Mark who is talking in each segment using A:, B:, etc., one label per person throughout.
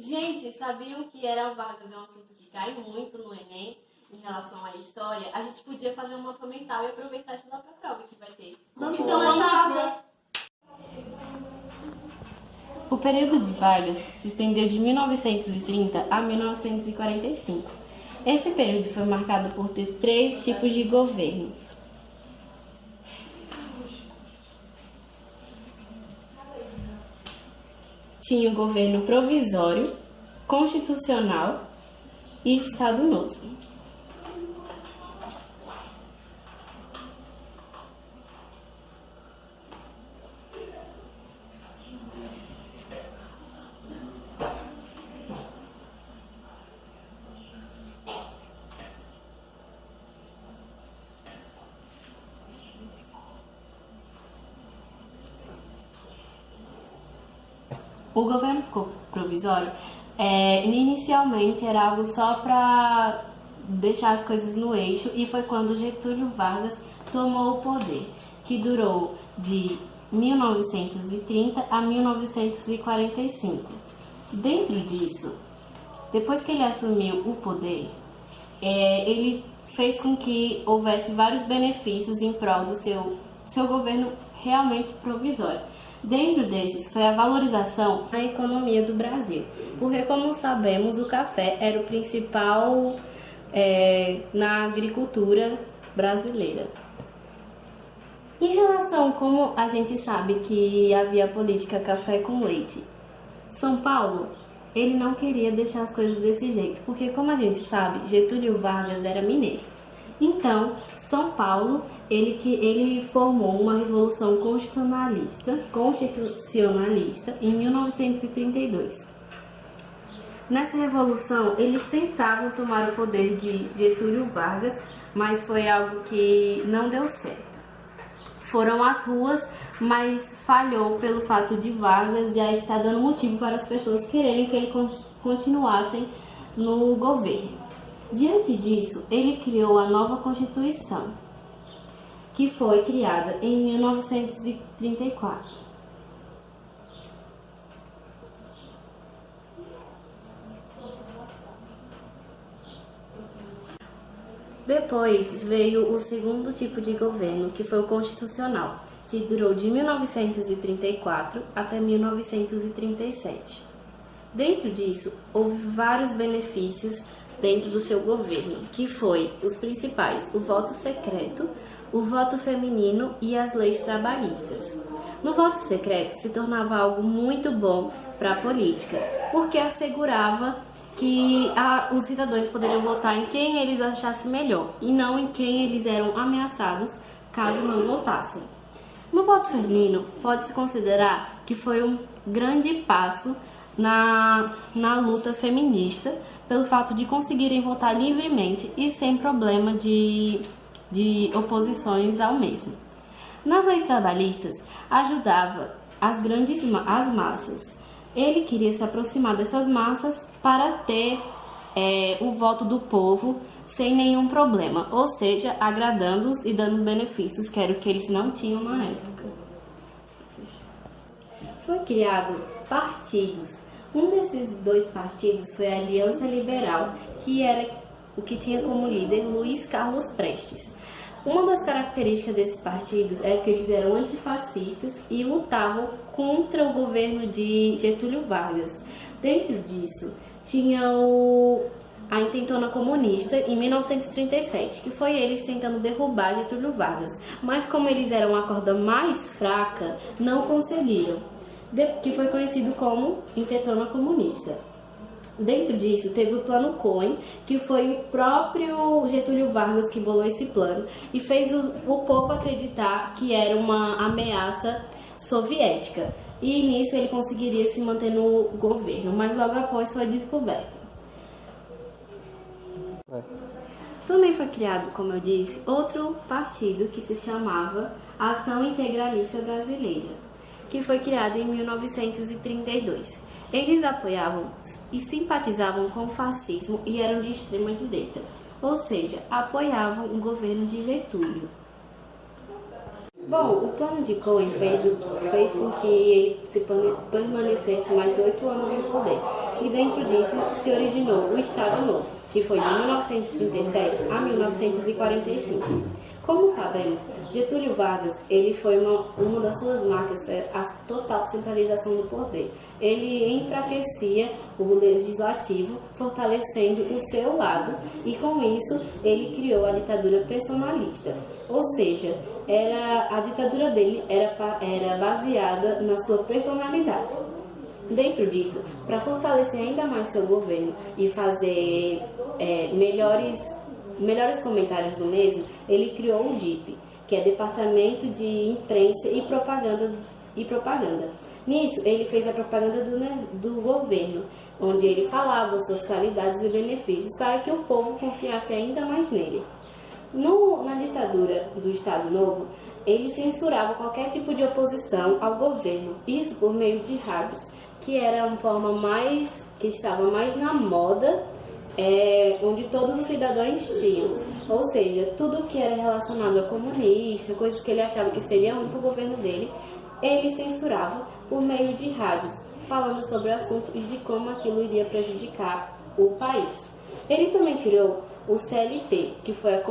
A: Gente, sabiam que Era Vargas é um assunto que cai muito no Enem em relação à história? A gente podia fazer um mapa mental e aproveitar de lá para a prova que vai ter. Então vamos fazer. O período de Vargas se estendeu de 1930 a 1945. Esse período foi marcado por ter 3 tipos de governos. Tinha o governo provisório, constitucional e Estado Novo. O governo provisório, inicialmente era algo só para deixar as coisas no eixo, e foi quando Getúlio Vargas tomou o poder, que durou de 1930 a 1945. Dentro disso, depois que ele assumiu o poder, ele fez com que houvesse vários benefícios em prol do seu governo realmente provisório. Dentro desses foi a valorização da economia do Brasil, porque, como sabemos, o café era o principal na agricultura brasileira. Em relação, como a gente sabe que havia a política café com leite, São Paulo, ele não queria deixar as coisas desse jeito, porque, como a gente sabe, Getúlio Vargas era mineiro. Então, São Paulo, ele formou uma revolução constitucionalista em 1932. Nessa revolução, eles tentavam tomar o poder de Getúlio Vargas, mas foi algo que não deu certo. Foram às ruas, mas falhou pelo fato de Vargas já estar dando motivo para as pessoas quererem que ele continuassem no governo. Diante disso, ele criou a nova Constituição, que foi criada em 1934. Depois veio o segundo tipo de governo, que foi o constitucional, que durou de 1934 até 1937. Dentro disso, houve vários benefícios dentro do seu governo, que foi os principais: o voto secreto, o voto feminino e as leis trabalhistas. No voto secreto se tornava algo muito bom para a política, porque assegurava que os cidadãos poderiam votar em quem eles achassem melhor e não em quem eles eram ameaçados caso não votassem. No voto feminino, pode-se considerar que foi um grande passo na luta feminista, pelo fato de conseguirem votar livremente e sem problema de oposições ao mesmo. Nas leis trabalhistas, ajudava as massas. Ele queria se aproximar dessas massas para ter o voto do povo sem nenhum problema, ou seja, agradando-os e dando benefícios, que era o que eles não tinham na época. Foi criado partidos. Um desses 2 partidos foi a Aliança Liberal, que era o que tinha como líder Luiz Carlos Prestes. Uma das características desses partidos é que eles eram antifascistas e lutavam contra o governo de Getúlio Vargas. Dentro disso, tinha a Intentona Comunista, em 1937, que foi eles tentando derrubar Getúlio Vargas. Mas como eles eram a corda mais fraca, não conseguiram, que foi conhecido como Intentona Comunista. Dentro disso, teve o Plano Cohen, que foi o próprio Getúlio Vargas que bolou esse plano e fez o povo acreditar que era uma ameaça soviética. E nisso ele conseguiria se manter no governo, mas logo após foi descoberto. Também foi criado, como eu disse, outro partido que se chamava Ação Integralista Brasileira, que foi criado em 1932. Eles apoiavam e simpatizavam com o fascismo e eram de extrema direita, ou seja, apoiavam o governo de Getúlio. Bom, o plano de Cohen fez com que ele permanecesse mais 8 anos no poder. E dentro disso se originou o Estado Novo, que foi de 1937 a 1945. Como sabemos, Getúlio Vargas, ele foi uma das suas marcas, foi a total centralização do poder. Ele enfraquecia o legislativo, fortalecendo o seu lado, e com isso ele criou a ditadura personalista. Ou seja, a ditadura dele era baseada na sua personalidade. Dentro disso, para fortalecer ainda mais seu governo e fazer melhores comentários do mesmo, ele criou o DIP, que é Departamento de Imprensa e Propaganda. Nisso, ele fez a propaganda do governo, onde ele falava suas qualidades e benefícios para que o povo confiasse ainda mais nele. Na ditadura do Estado Novo, ele censurava qualquer tipo de oposição ao governo, isso por meio de rádios, que era uma forma que estava mais na moda, onde todos os cidadãos tinham. Ou seja, tudo que era relacionado a comunista, coisas que ele achava que seria ruim para o governo dele, ele censurava por meio de rádios, falando sobre o assunto e de como aquilo iria prejudicar o país. Ele também criou o CLT, que foi a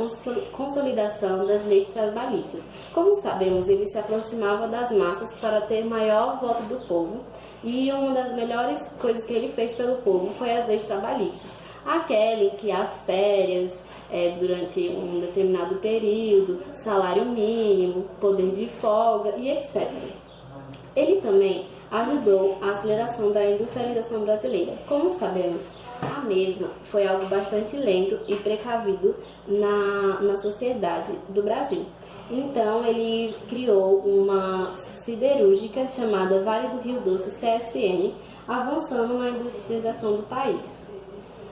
A: consolidação das leis trabalhistas. Como sabemos, ele se aproximava das massas para ter maior voto do povo, e uma das melhores coisas que ele fez pelo povo foi as leis trabalhistas. Aquela em que há férias durante um determinado período, salário mínimo, poder de folga e etc. Ele também ajudou a aceleração da industrialização brasileira. Como sabemos, a mesma foi algo bastante lento e precavido na sociedade do Brasil. Então, ele criou uma siderúrgica chamada Vale do Rio Doce, CSN, avançando na industrialização do país.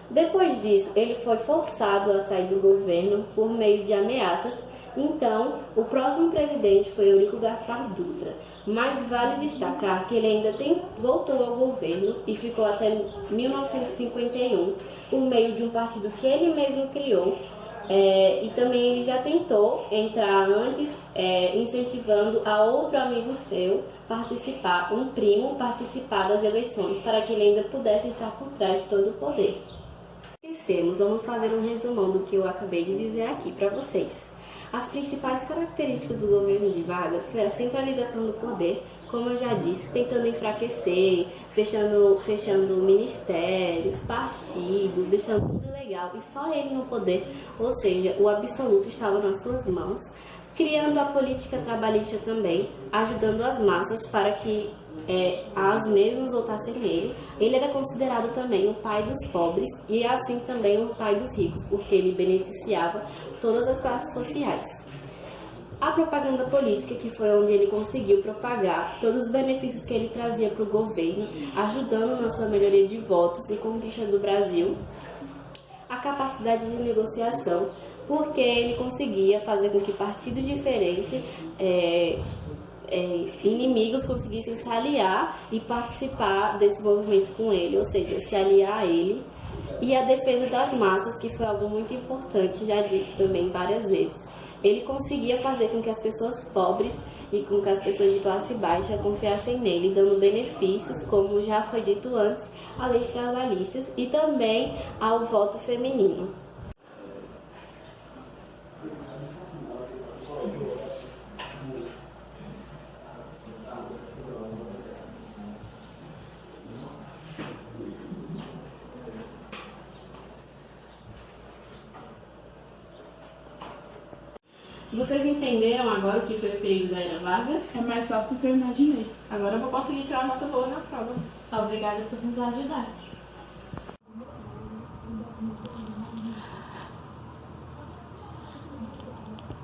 A: Depois disso, ele foi forçado a sair do governo por meio de ameaças. Então, o próximo presidente foi Eurico Gaspar Dutra, mas vale destacar que ele ainda voltou ao governo e ficou até 1951 por meio de um partido que ele mesmo criou, e também ele já tentou entrar antes, incentivando a outro amigo seu um primo participar das eleições, para que ele ainda pudesse estar por trás de todo o poder. Vamos fazer um resumão do que eu acabei de dizer aqui para vocês. As principais características do governo de Vargas foi a centralização do poder, como eu já disse, tentando enfraquecer, fechando ministérios, partidos, deixando tudo ilegal e só ele no poder, ou seja, o absoluto estava nas suas mãos, criando a política trabalhista também, ajudando as massas para que as mesmas votassem nele. Ele era considerado também o pai dos pobres e assim também o pai dos ricos, porque ele beneficiava todas as classes sociais. A propaganda política, que foi onde ele conseguiu propagar todos os benefícios que ele trazia para o governo, ajudando na sua melhoria de votos e conquista do Brasil. A capacidade de negociação, porque ele conseguia fazer com que partidos diferentes, inimigos, conseguissem se aliar e participar desse movimento com ele, ou seja, se aliar a ele. E a defesa das massas, que foi algo muito importante, já dito também várias vezes. Ele conseguia fazer com que as pessoas pobres e com que as pessoas de classe baixa confiassem nele, dando benefícios, como já foi dito antes, a leis trabalhistas e também ao voto feminino. Vocês entenderam agora o que foi o período da Era Vargas?
B: É mais fácil do que eu imaginei. Agora eu vou conseguir tirar uma nota boa na prova.
A: Obrigada por nos ajudar.